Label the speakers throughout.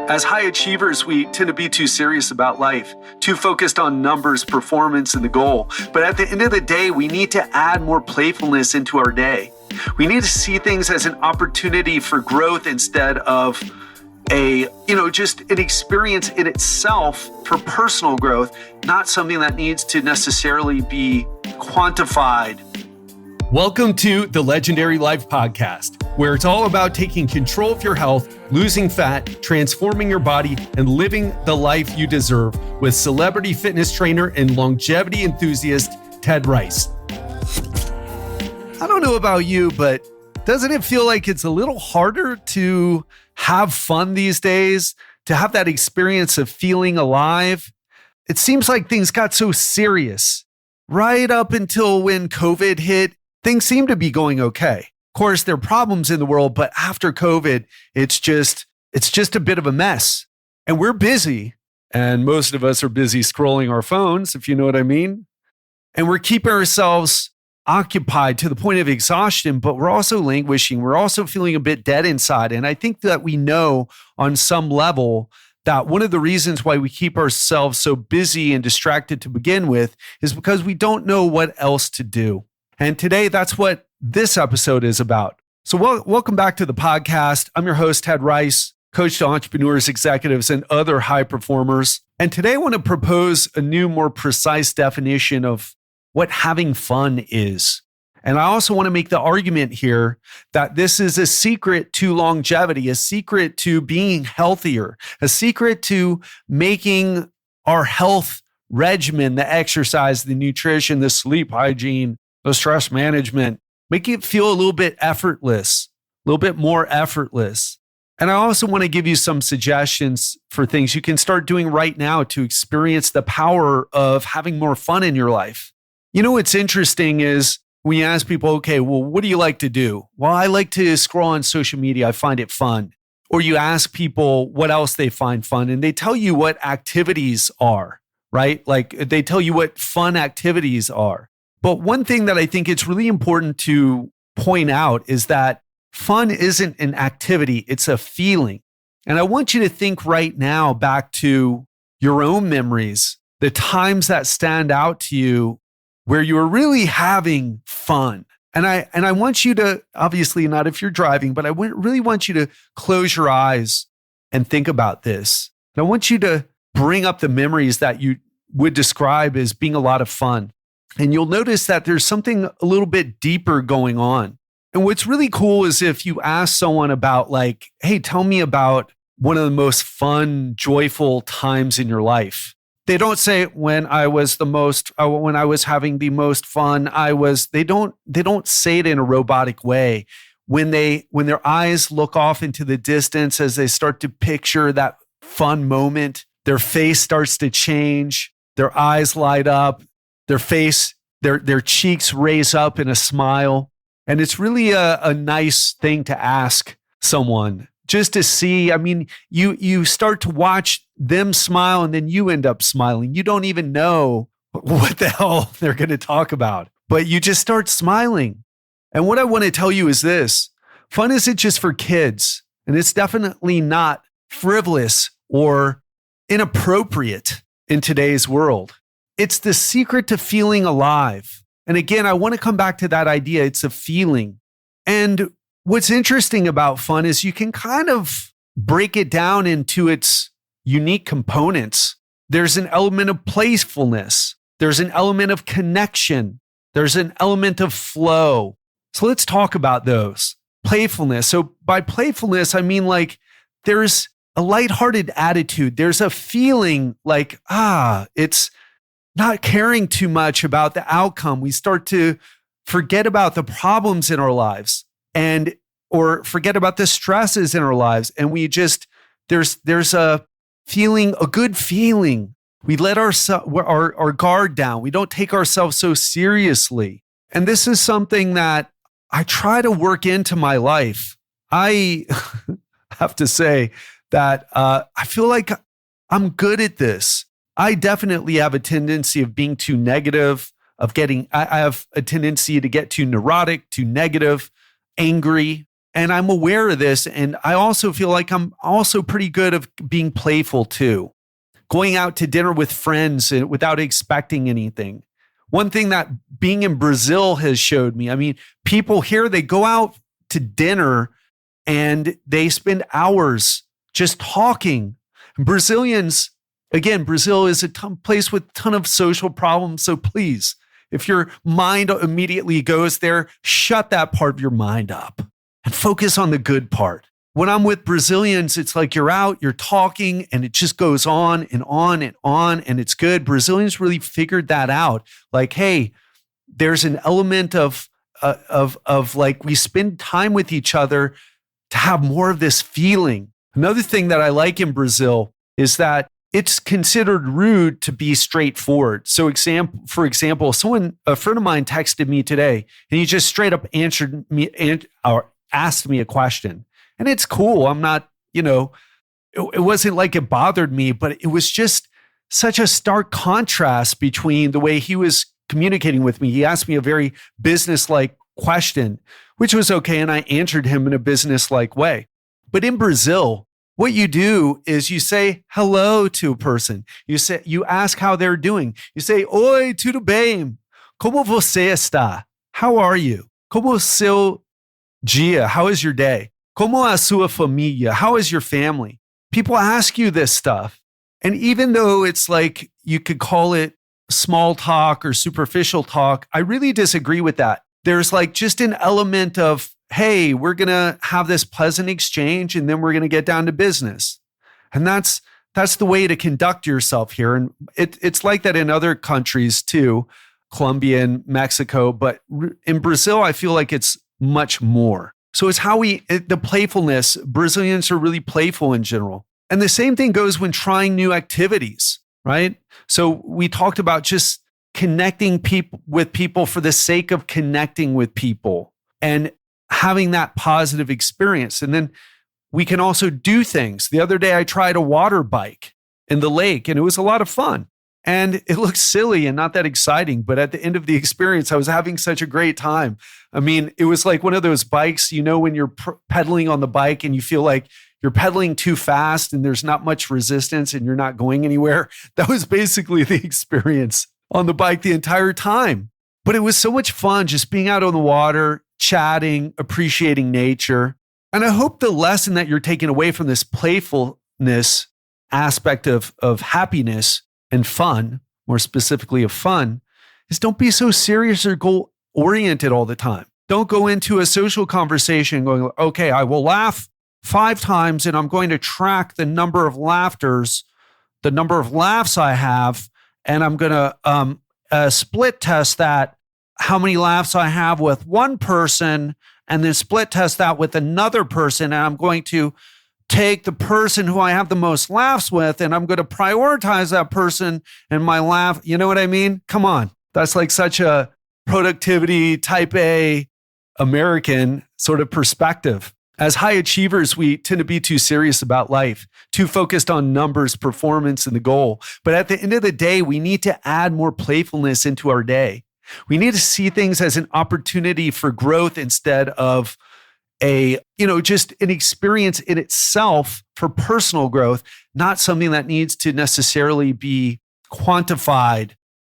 Speaker 1: As high achievers, we tend to be too serious about life, too focused on numbers, performance, and the goal. But at the end of the day, we need to add more playfulness into our day. We need to see things as an opportunity for growth instead of just an experience in itself for personal growth, not something that needs to necessarily be quantified.
Speaker 2: Welcome to the Legendary Life Podcast, where it's all about taking control of your health, losing fat, transforming your body, and living the life you deserve with celebrity fitness trainer and longevity enthusiast, Ted Rice. I don't know about you, but doesn't it feel like it's a little harder to have fun these days, to have that experience of feeling alive? It seems like things got so serious. Right up until when COVID hit, things seem to be going okay. Of course, there are problems in the world, but after COVID, it's just a bit of a mess. And we're busy, and most of us are busy scrolling our phones, if you know what I mean. And we're keeping ourselves occupied to the point of exhaustion, but we're also languishing. We're also feeling a bit dead inside. And I think that we know on some level that one of the reasons why we keep ourselves so busy and distracted to begin with is because we don't know what else to do. And today, that's what this episode is about. So welcome back to the podcast. I'm your host, Ted Rice, coach to entrepreneurs, executives, and other high performers. And today I want to propose a new, more precise definition of what having fun is. And I also want to make the argument here that this is a secret to longevity, a secret to being healthier, a secret to making our health regimen, the exercise, the nutrition, the sleep hygiene, the stress management, make it feel a little bit effortless, a little bit more effortless. And I also want to give you some suggestions for things you can start doing right now to experience the power of having more fun in your life. You know, what's interesting is when you ask people, okay, well, what do you like to do? Well, I like to scroll on social media. I find it fun. Or you ask people what else they find fun, and they tell you what activities are, right? Like they tell you what fun activities are. But one thing that I think it's really important to point out is that fun isn't an activity, it's a feeling. And I want you to think right now back to your own memories, the times that stand out to you where you were really having fun. And I want you to, obviously not if you're driving, but I really want you to close your eyes and think about this. And I want you to bring up the memories that you would describe as being a lot of fun. And you'll notice that there's something a little bit deeper going on. And what's really cool is if you ask someone about like, hey, tell me about one of the most fun, joyful times in your life. They don't say when I was having the most fun, they don't say it in a robotic way. When their eyes look off into the distance as they start to picture that fun moment, their face starts to change, their eyes light up, their cheeks raise up in a smile. And it's really a nice thing to ask someone just to see. I mean, you start to watch them smile and then you end up smiling. You don't even know what the hell they're going to talk about, but you just start smiling. And what I want to tell you is this: fun isn't just for kids, and it's definitely not frivolous or inappropriate in today's world. It's the secret to feeling alive. And again, I want to come back to that idea. It's a feeling. And what's interesting about fun is you can kind of break it down into its unique components. There's an element of playfulness. There's an element of connection. There's an element of flow. So let's talk about those. Playfulness. So by playfulness, I mean like there's a lighthearted attitude. There's a feeling like, it's not caring too much about the outcome. We start to forget about the problems in our lives or forget about the stresses in our lives. And we just, there's a feeling, a good feeling. We let our guard down. We don't take ourselves so seriously. And this is something that I try to work into my life. I have to say that I feel like I'm good at this. I definitely have a tendency of being too negative, I have a tendency to get too neurotic, too negative, angry. And I'm aware of this. And I also feel like I'm also pretty good of being playful too. Going out to dinner with friends without expecting anything. One thing that being in Brazil has showed me, I mean, people here, they go out to dinner and they spend hours just talking. Brazilians, again, Brazil is a place with a ton of social problems. So please, if your mind immediately goes there, shut that part of your mind up and focus on the good part. When I'm with Brazilians, it's like you're out, you're talking, and it just goes on and on and on, and it's good. Brazilians really figured that out. Like, hey, there's an element of like we spend time with each other to have more of this feeling. Another thing that I like in Brazil is that it's considered rude to be straightforward. So for example, a friend of mine texted me today and he just straight up answered me or asked me a question. And it's cool. I'm not, it wasn't like it bothered me, but it was just such a stark contrast between the way he was communicating with me. He asked me a very business-like question, which was okay. And I answered him in a business-like way. But in Brazil, what you do is you say hello to a person. You ask how they're doing. You say, "Oi, tudo bem? Como você está? How are you? Como seu dia? How is your day? Como a sua família? How is your family?" People ask you this stuff. And even though it's like you could call it small talk or superficial talk, I really disagree with that. There's like just an element of, hey, we're going to have this pleasant exchange and then we're going to get down to business. And that's the way to conduct yourself here. And it's like that in other countries too, Colombia and Mexico. But in Brazil, I feel like it's much more. So it's the playfulness. Brazilians are really playful in general. And the same thing goes when trying new activities, right? So we talked about just connecting with people for the sake of connecting with people and having that positive experience. And then we can also do things. The other day, I tried a water bike in the lake and it was a lot of fun. And it looked silly and not that exciting. But at the end of the experience, I was having such a great time. I mean, it was like one of those bikes, when you're pedaling on the bike and you feel like you're pedaling too fast and there's not much resistance and you're not going anywhere. That was basically the experience on the bike the entire time. But it was so much fun just being out on the water, chatting, appreciating nature. And I hope the lesson that you're taking away from this playfulness aspect of happiness and fun, more specifically of fun, is don't be so serious or goal-oriented all the time. Don't go into a social conversation going, okay, I will laugh 5 times and I'm going to track the number of laughs I have, and I'm going to split test that, how many laughs I have with one person, and then split test that with another person, and I'm going to take the person who I have the most laughs with, and I'm going to prioritize that person and my laugh. You know what I mean? Come on. That's like such a productivity type A American sort of perspective. As high achievers, we tend to be too serious about life, too focused on numbers, performance, and the goal. But at the end of the day, we need to add more playfulness into our day. We need to see things as an opportunity for growth instead of just an experience in itself for personal growth, not something that needs to necessarily be quantified,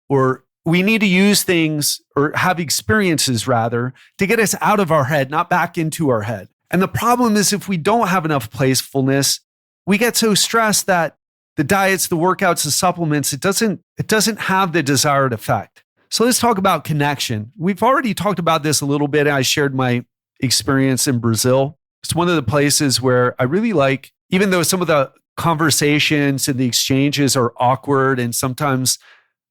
Speaker 2: or we need to use things or have experiences rather to get us out of our head, not back into our head. And the problem is if we don't have enough playfulness, we get so stressed that the diets, the workouts, the supplements, it doesn't have the desired effect. So let's talk about connection. We've already talked about this a little bit. I shared my experience in Brazil. It's one of the places where I really like, even though some of the conversations and the exchanges are awkward and sometimes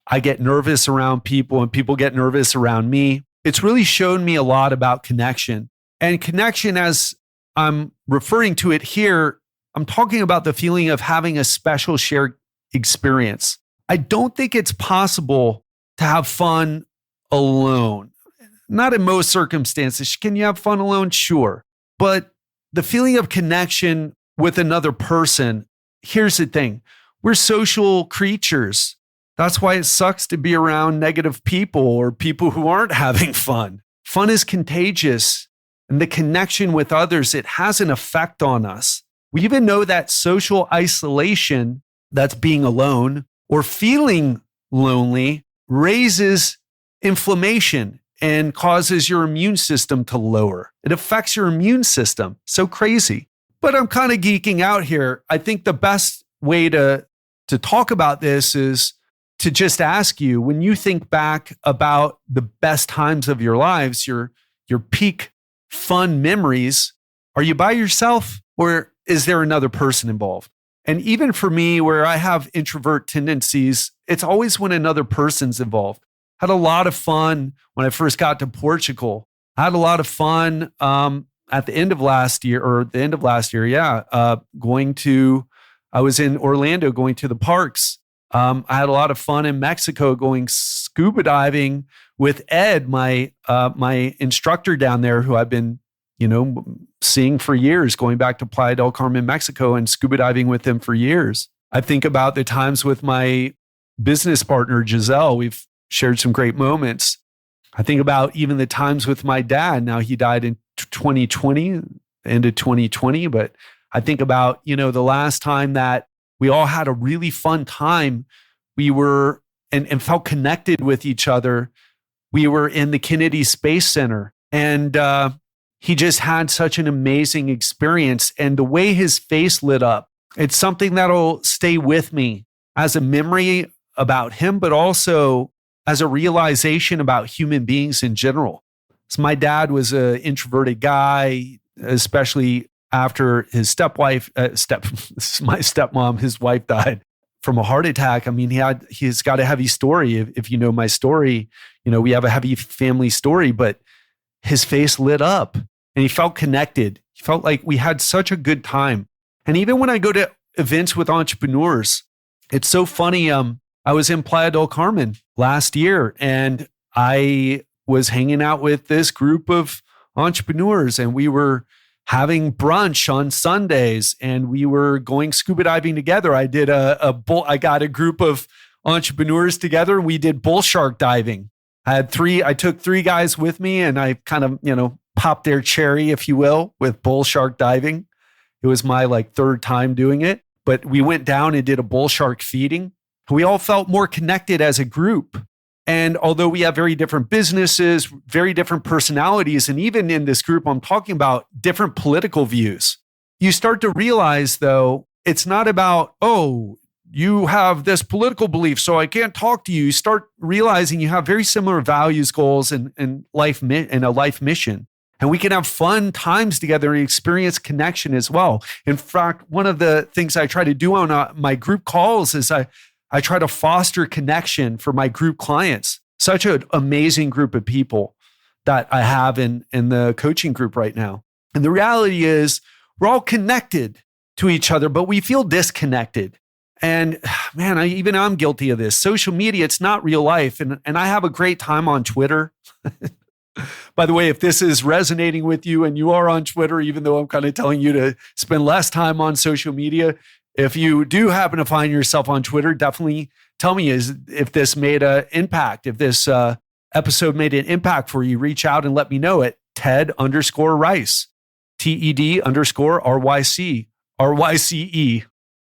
Speaker 2: I get nervous around people and people get nervous around me, it's really shown me a lot about connection. And connection, as I'm referring to it here, I'm talking about the feeling of having a special shared experience. I don't think it's possible to have fun alone. Not in most circumstances. Can you have fun alone? Sure. But the feeling of connection with another person, here's the thing. We're social creatures. That's why it sucks to be around negative people or people who aren't having fun. Fun is contagious. and the connection with others, it has an effect on us. We even know that social isolation, that's being alone or feeling lonely, raises inflammation and causes your immune system to lower. It affects your immune system. So crazy. But I'm kind of geeking out here. I think the best way to talk about this is to just ask you, when you think back about the best times of your lives, your peak fun memories, are you by yourself or is there another person involved? And even for me, where I have introvert tendencies, it's always when another person's involved. Had a lot of fun when I first got to Portugal. I had a lot of fun at the end of last year, I was in Orlando going to the parks. I had a lot of fun in Mexico going scuba diving with Ed, my instructor down there, who I've been, seeing for years, going back to Playa del Carmen, Mexico, and scuba diving with him for years. I think about the times with my business partner, Giselle. We've shared some great moments. I think about even the times with my dad. Now, he died in 2020, end of 2020, but I think about, the last time that we all had a really fun time. We were and felt connected with each other. We were in the Kennedy Space Center, and he just had such an amazing experience. And the way his face lit up, it's something that'll stay with me as a memory about him, but also as a realization about human beings in general. So my dad was an introverted guy, especially after his my stepmom, his wife died from a heart attack. I mean, he's got a heavy story. If you know my story, we have a heavy family story, but his face lit up and he felt connected. He felt like we had such a good time. And even when I go to events with entrepreneurs, it's so funny. I was in Playa del Carmen last year and I was hanging out with this group of entrepreneurs and we were having brunch on Sundays and we were going scuba diving together. I did I got a group of entrepreneurs together and we did bull shark diving. I took three guys with me and I kind of, popped their cherry, if you will, with bull shark diving. It was my third time doing it, but we went down and did a bull shark feeding. We all felt more connected as a group. And although we have very different businesses, very different personalities, and even in this group, I'm talking about different political views, you start to realize, though, it's not about, oh, you have this political belief, so I can't talk to you. You start realizing you have very similar values, goals, and a life mission. And we can have fun times together and experience connection as well. In fact, one of the things I try to do on my group calls is I try to foster connection for my group clients. Such an amazing group of people that I have in the coaching group right now. And the reality is we're all connected to each other, but we feel disconnected. And man, I'm guilty of this. Social media, it's not real life. And I have a great time on Twitter. By the way, if this is resonating with you and you are on Twitter, even though I'm kind of telling you to spend less time on social media, if you do happen to find yourself on Twitter, definitely tell me if this made an impact. If this episode made an impact for you, reach out and let me know at Ted_Rice, TED_RYCE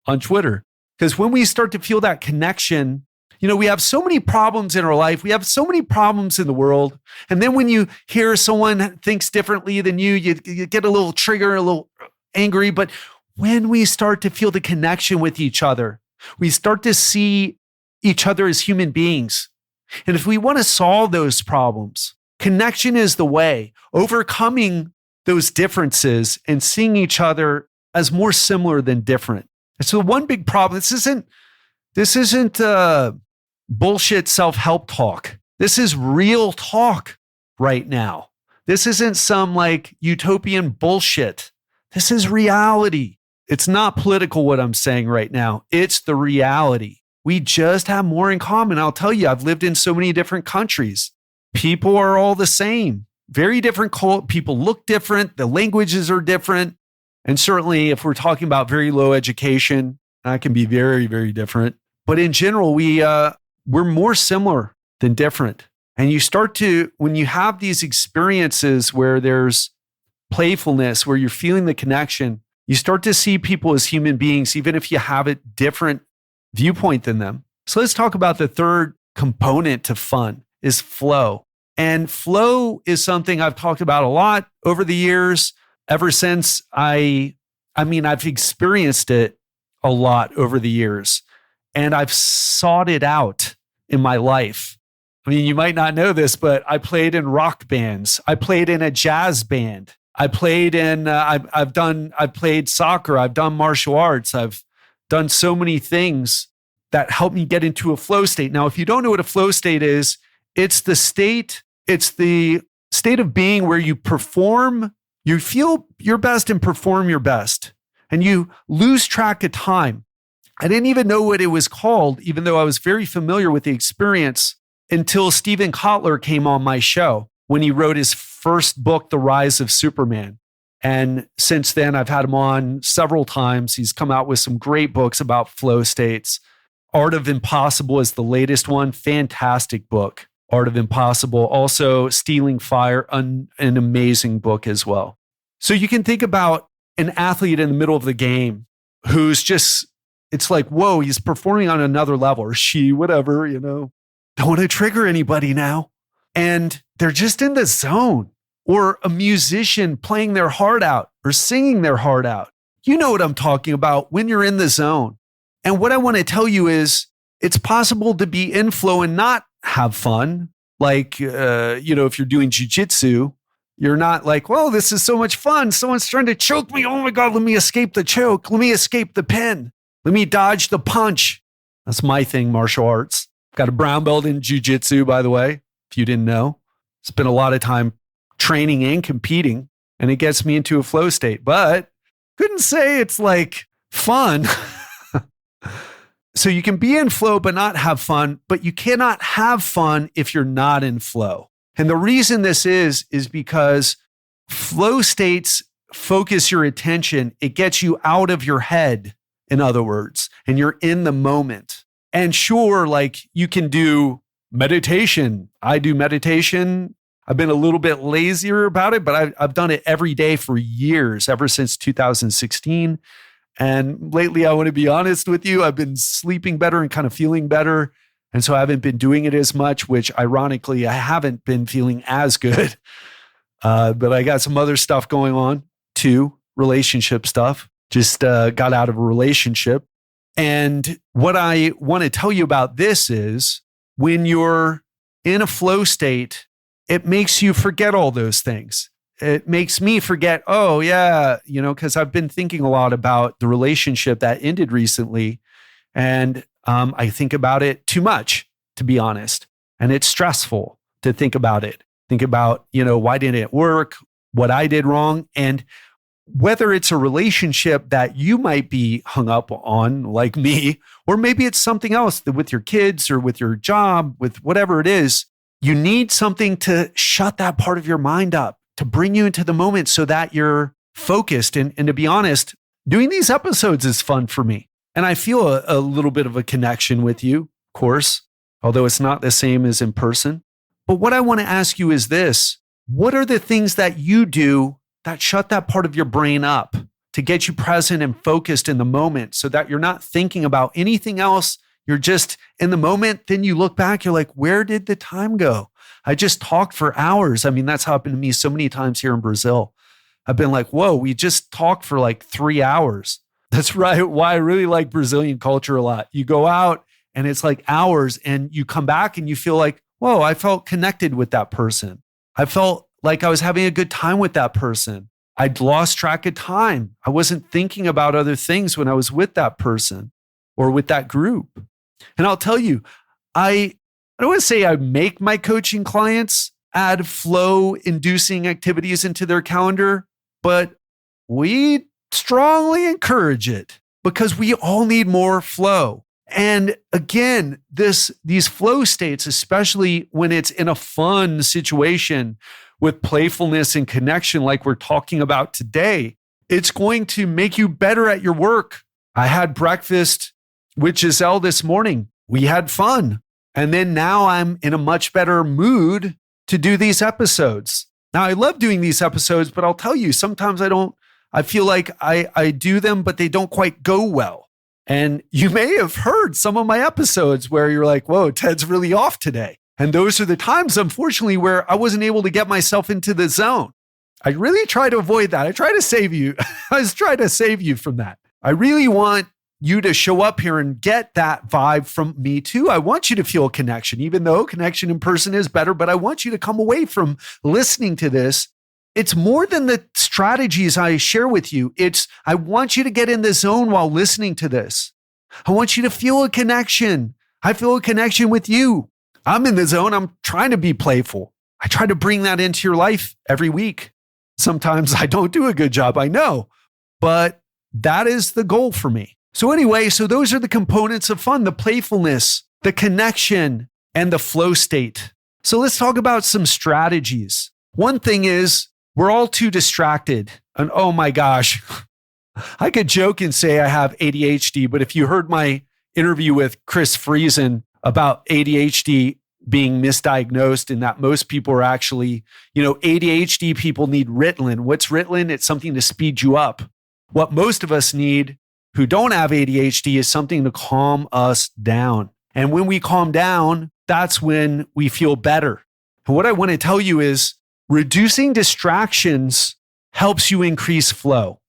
Speaker 2: on Twitter. Because when we start to feel that connection, we have so many problems in our life. We have so many problems in the world. And then when you hear someone thinks differently than you get a little triggered, a little angry. But when we start to feel the connection with each other, we start to see each other as human beings. And if we want to solve those problems, connection is the way. Overcoming those differences and seeing each other as more similar than different. And so one big problem, this isn't bullshit self-help talk. This is real talk right now. This isn't some utopian bullshit. This is reality. It's not political what I'm saying right now. It's the reality. We just have more in common. I'll tell you, I've lived in so many different countries. People are all the same. Very different. People look different. The languages are different. And certainly if we're talking about very low education, that can be very, very different. But in general, we're more similar than different. And you start to, when you have these experiences where there's
Speaker 1: playfulness, where you're feeling the connection, you start to see people as human beings, even if you have a different viewpoint than them. So let's talk about the third component to fun is flow. And flow is something I've talked about a lot over the years, ever since I've experienced it a lot over the years, and I've sought it out in my life. I mean, you might not know this, but I played in rock bands. I played in a jazz band. I played in, I've played soccer. I've done martial arts. I've done so many things that help me get into a flow state. Now, if you don't know what a flow state is, it's the state of being where you perform, you feel your best and perform your best, and you lose track of time. I didn't even know what it was called, even though I was very familiar with the experience, until Steven Kotler came on my show when he wrote his first book, The Rise of Superman. And since then, I've had him on several times. He's come out with some great books about flow states. Art of Impossible is the latest one. Fantastic book, Art of Impossible. Also, Stealing Fire, an amazing book as well. So you can think about an athlete in the middle of the game who's just, it's like, whoa, he's performing on another level, or she, whatever, don't want to trigger anybody now. And they're just in the zone. Or a musician playing their heart out or singing their heart out. You know what I'm talking about when you're in the zone. And what I want to tell you is it's possible to be in flow and not have fun. Like, if you're doing jujitsu, you're not like, well, this is so much fun. Someone's trying to choke me. Oh my God, let me escape the choke. Let me escape the pin. Let me dodge the punch. That's my thing, martial arts. Got a brown belt in jujitsu, by the way, if you didn't know. Spent a lot of time training and competing, and it gets me into a flow state, but couldn't say it's like fun. So you can be in flow, but not have fun, but you cannot have fun if you're not in flow. And the reason this is because flow states focus your attention. It gets you out of your head, in other words, and you're in the moment. And sure, like you can do meditation. I do meditation. I've been a little bit lazier about it, but I've done it every day for years, ever since 2016. And lately, I want to be honest with you, I've been sleeping better and kind of feeling better. And so I haven't been doing it as much, which ironically, I haven't been feeling as good. But I got some other stuff going on too, relationship stuff. Just got out of a relationship. And what I want to tell you about this is when you're in a flow state, it makes you forget all those things. It makes me forget, oh yeah, because I've been thinking a lot about the relationship that ended recently. And I think about it too much, to be honest. And it's stressful to think about it. Think about, why didn't it work? What I did wrong. And whether it's a relationship that you might be hung up on, like me, or maybe it's something else with your kids or with your job, with whatever it is, you need something to shut that part of your mind up, to bring you into the moment so that you're focused. And to be honest, doing these episodes is fun for me. And I feel a little bit of a connection with you, of course, although it's not the same as in person. But what I want to ask you is this: what are the things that you do that shut that part of your brain up to get you present and focused in the moment so that you're not thinking about anything else? You're just in the moment. Then you look back, you're like, where did the time go? I just talked for hours. I mean, that's happened to me so many times here in Brazil. I've been like, whoa, we just talked for like 3 hours. That's right. Why I really like Brazilian culture a lot. You go out and it's like hours and you come back and you feel like, whoa, I felt connected with that person. I felt like I was having a good time with that person. I'd lost track of time. I wasn't thinking about other things when I was with that person or with that group. And I'll tell you, I don't want to say I make my coaching clients add flow-inducing activities into their calendar, but we strongly encourage it because we all need more flow. And again, these flow states, especially when it's in a fun situation with playfulness and connection like we're talking about today, it's going to make you better at your work. I had breakfast with Giselle this morning. We had fun. And then now I'm in a much better mood to do these episodes.
Speaker 2: Now, I love doing these episodes, but I'll tell you, sometimes I feel like I do them, but they don't quite go well. And you may have heard some of my episodes where you're like, whoa, Ted's really off today. And those are the times, unfortunately, where I wasn't able to get myself into the zone. I really try to avoid that. I try to save you. I was trying to save you from that. I really want you to show up here and get that vibe from me too. I want you to feel a connection, even though connection in person is better, but I want you to come away from listening to this. It's more than the strategies I share with you. I want you to get in the zone while listening to this. I want you to feel a connection. I feel a connection with you. I'm in the zone. I'm trying to be playful. I try to bring that into your life every week. Sometimes I don't do a good job, I know, but that is the goal for me. So anyway, those are the components of fun, the playfulness, the connection, and the flow state. So let's talk about some strategies. One thing is we're all too distracted. And oh my gosh, I could joke and say I have ADHD, but if you heard my interview with Chris Friesen about ADHD being misdiagnosed and that most people are actually, ADHD people need Ritalin. What's Ritalin? It's something to speed you up. What most of us need who don't have ADHD is something to calm us down. And when we calm down, that's when we feel better. And what I want to tell you is reducing distractions helps you increase flow.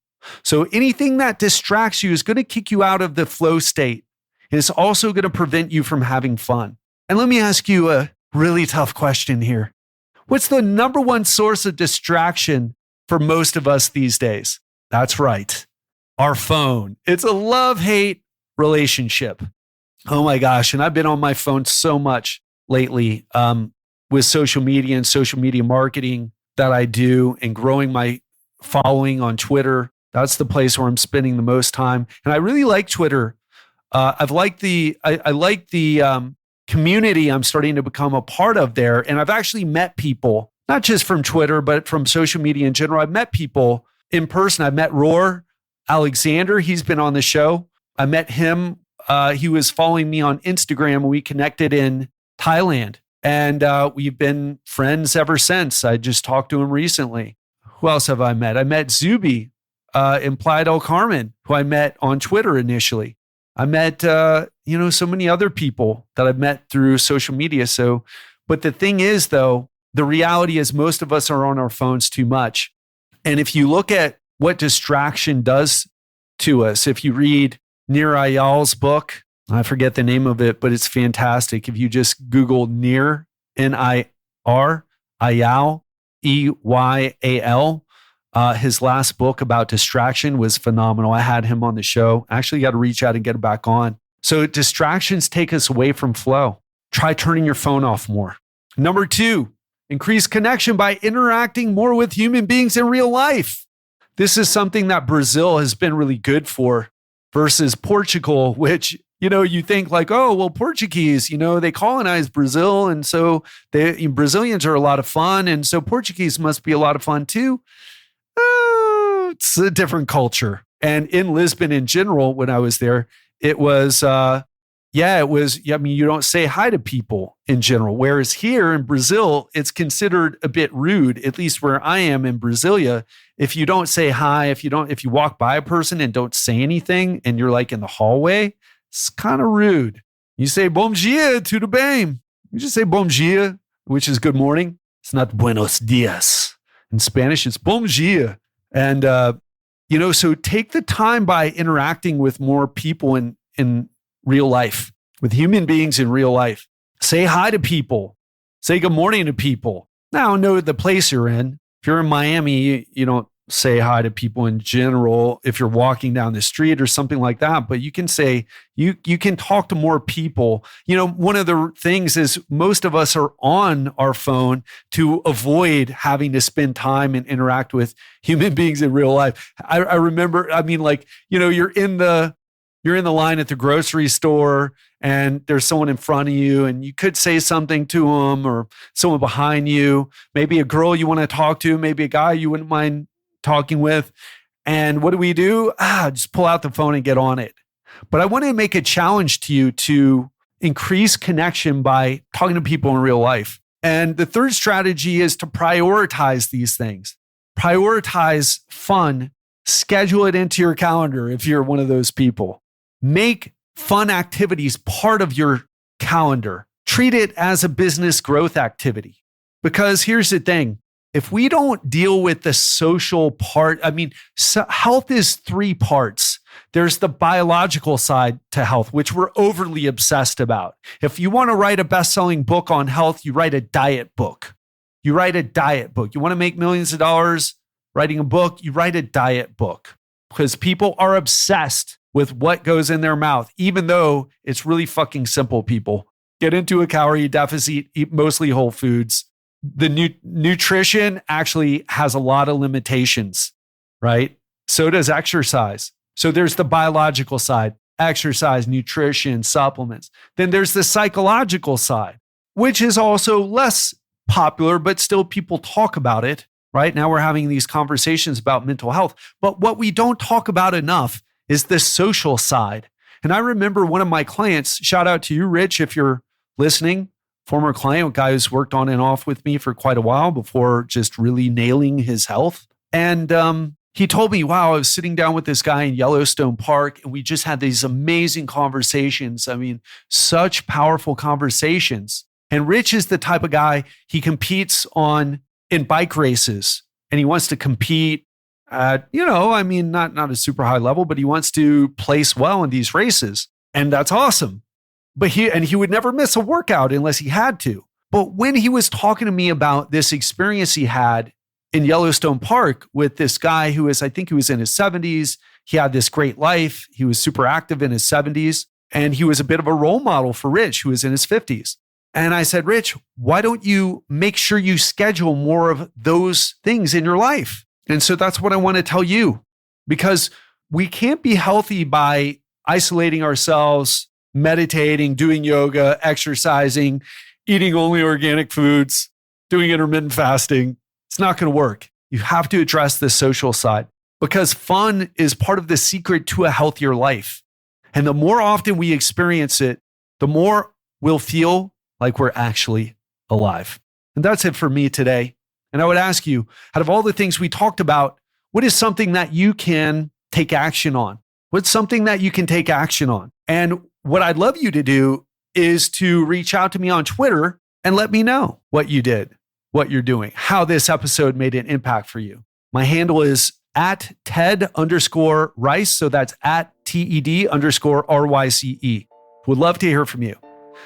Speaker 2: So anything that distracts you is going to kick you out of the flow state. And it's also going to prevent you from having fun. And let me ask you a really tough question here. What's the number one source of distraction for most of us these days? That's right, our phone. It's a love-hate relationship. Oh my gosh. And I've been on my phone so much lately with social media and social media marketing that I do and growing my following on Twitter. That's the place where I'm spending the most time. And I really like Twitter. I like the community I'm starting to become a part of there. And I've actually met people, not just from Twitter, but from social media in general. I've met people in person. I've met Roar Alexander. He's been on the show. I met him. He was following me on Instagram and we connected in Thailand. And we've been friends ever since. I just talked to him recently. Who else have I met? I met Zuby in Playa del Carmen, who I met on Twitter initially. I met, so many other people that I've met through social media. But the thing is, though, the reality is most of us are on our phones too much. And if you look at what distraction does to us, if you read Nir Eyal's book, I forget the name of it, but it's fantastic. If you just Google Nir, N-I-R, Eyal, E-Y-A-L, his last book about distraction was phenomenal. I had him on the show. I actually got to reach out and get him back on. So distractions take us away from flow. Try turning your phone off more. Number 2, increase connection by interacting more with human beings in real life. This is something that Brazil has been really good for versus Portugal, which, you think like, oh, well, Portuguese, they colonized Brazil. And so Brazilians are a lot of fun. And so Portuguese must be a lot of fun too. It's a different culture. And in Lisbon in general, when I was there, it was, you don't say hi to people in general. Whereas here in Brazil, it's considered a bit rude, at least where I am in Brasilia. If you don't say hi, if you walk by a person and don't say anything and you're like in the hallway, it's kind of rude. You say, bom dia, tudo bem. You just say bom dia, which is good morning. It's not buenos dias. In Spanish, it's bom dia. And, so take the time by interacting with more people in real life, with human beings in real life. Say hi to people. Say good morning to people. Now, know the place you're in. If you're in Miami, you don't say hi to people in general if you're walking down the street or something like that. But you can say, you can talk to more people. One of the things is most of us are on our phone to avoid having to spend time and interact with human beings in real life. I remember, you're in the line at the grocery store and there's someone in front of you and you could say something to them or someone behind you, maybe a girl you want to talk to, maybe a guy you wouldn't mind talking with. And what do we do? Just pull out the phone and get on it. But I want to make a challenge to you to increase connection by talking to people in real life. And the third strategy is to prioritize these things. Prioritize fun, schedule it into your calendar if you're one of those people. Make fun activities part of your calendar. Treat it as a business growth activity. Because here's the thing, if we don't deal with the social part, health is three parts. There's the biological side to health, which we're overly obsessed about. If you want to write a best-selling book on health, you write a diet book. You write a diet book. You want to make millions of dollars writing a book, you write a diet book. Because people are obsessed with what goes in their mouth, even though it's really fucking simple, people. Get into a calorie deficit, eat mostly whole foods. The nutrition actually has a lot of limitations, right? So does exercise. So there's the biological side, exercise, nutrition, supplements. Then there's the psychological side, which is also less popular, but still people talk about it, right? Now we're having these conversations about mental health. But what we don't talk about enough is the social side. And I remember one of my clients, shout out to you, Rich, if you're listening, former client, a guy who's worked on and off with me for quite a while before just really nailing his health. And he told me, wow, I was sitting down with this guy in Yellowstone Park and we just had these amazing conversations. I mean, such powerful conversations. And Rich is the type of guy, he competes in bike races and he wants to compete at, not a super high level, but he wants to place well in these races. And that's awesome. But he would never miss a workout unless he had to. But when he was talking to me about this experience he had in Yellowstone Park with this guy who was, I think he was in his 70s. He had this great life. He was super active in his 70s. And he was a bit of a role model for Rich, who was in his 50s. And I said, Rich, why don't you make sure you schedule more of those things in your life? And so that's what I want to tell you, because we can't be healthy by isolating ourselves, meditating, doing yoga, exercising, eating only organic foods, doing intermittent fasting. It's not going to work. You have to address the social side because fun is part of the secret to a healthier life. And the more often we experience it, the more we'll feel like we're actually alive. And that's it for me today. And I would ask you, out of all the things we talked about, what is something that you can take action on? What's something that you can take action on? And what I'd love you to do is to reach out to me on Twitter and let me know what you did, what you're doing, how this episode made an impact for you. My handle is at @Ted_Rice. So that's at TED_RYCE. Would love to hear from you.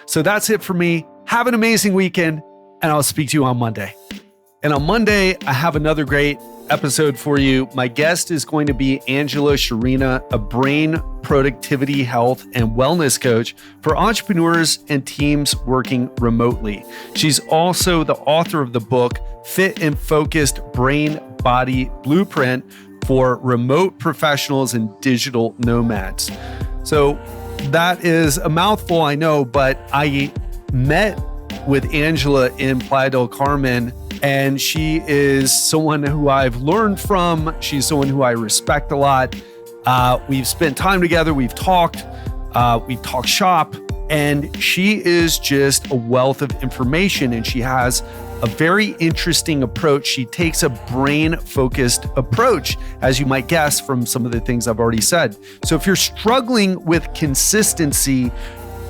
Speaker 2: So that's it for me. Have an amazing weekend, and I'll speak to you on Monday. And on Monday, I have another great episode for you. My guest is going to be Angela Sharina, a brain productivity, health, and wellness coach for entrepreneurs and teams working remotely. She's also the author of the book, Fit and Focused Brain Body Blueprint for Remote Professionals and Digital Nomads. So that is a mouthful, I know, but I met with Angela in Playa del Carmen, and she is someone who I've learned from. She's someone who I respect a lot. We've spent time together. We've talked shop, and she is just a wealth of information, and she has a very interesting approach. She takes a brain-focused approach, as you might guess from some of the things I've already said. So if you're struggling with consistency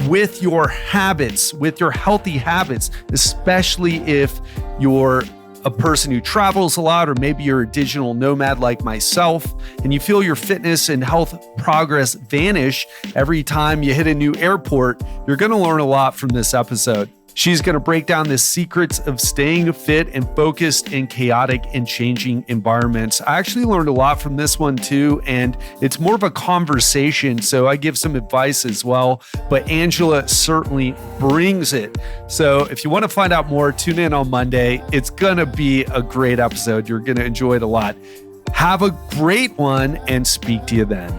Speaker 2: with your habits, with your healthy habits, especially if you're a person who travels a lot, or maybe you're a digital nomad like myself, and you feel your fitness and health progress vanish every time you hit a new airport, you're going to learn a lot from this episode. She's going to break down the secrets of staying fit and focused in chaotic and changing environments. I actually learned a lot from this one too, and it's more of a conversation, so I give some advice as well, but Angela certainly brings it. So if you want to find out more, tune in on Monday. It's going to be a great episode. You're going to enjoy it a lot. Have a great one, and speak to you then.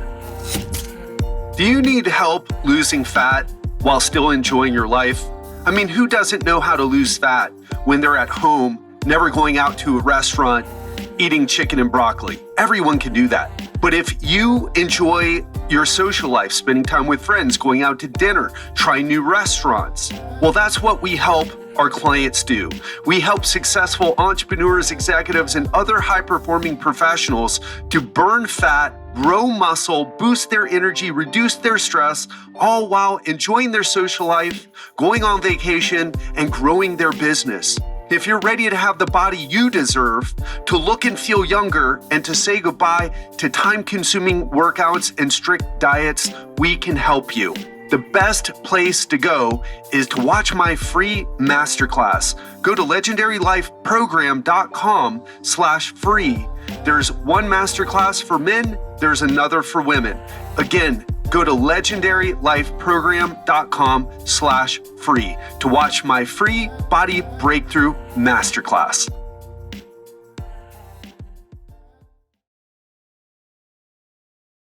Speaker 1: Do you need help losing fat while still enjoying your life? I mean, who doesn't know how to lose fat when they're at home, never going out to a restaurant, eating chicken and broccoli. Everyone can do that. But if you enjoy your social life, spending time with friends, going out to dinner, trying new restaurants, well, that's what we help our clients do. We help successful entrepreneurs, executives, and other high-performing professionals to burn fat, grow muscle, boost their energy, reduce their stress, all while enjoying their social life, going on vacation, and growing their business. If you're ready to have the body you deserve, to look and feel younger, and to say goodbye to time-consuming workouts and strict diets, we can help you. The best place to go is to watch my free masterclass. Go to legendarylifeprogram.com/free. There's one masterclass for men, there's another for women. Again, go to legendarylifeprogram.com/free to watch my free body breakthrough masterclass.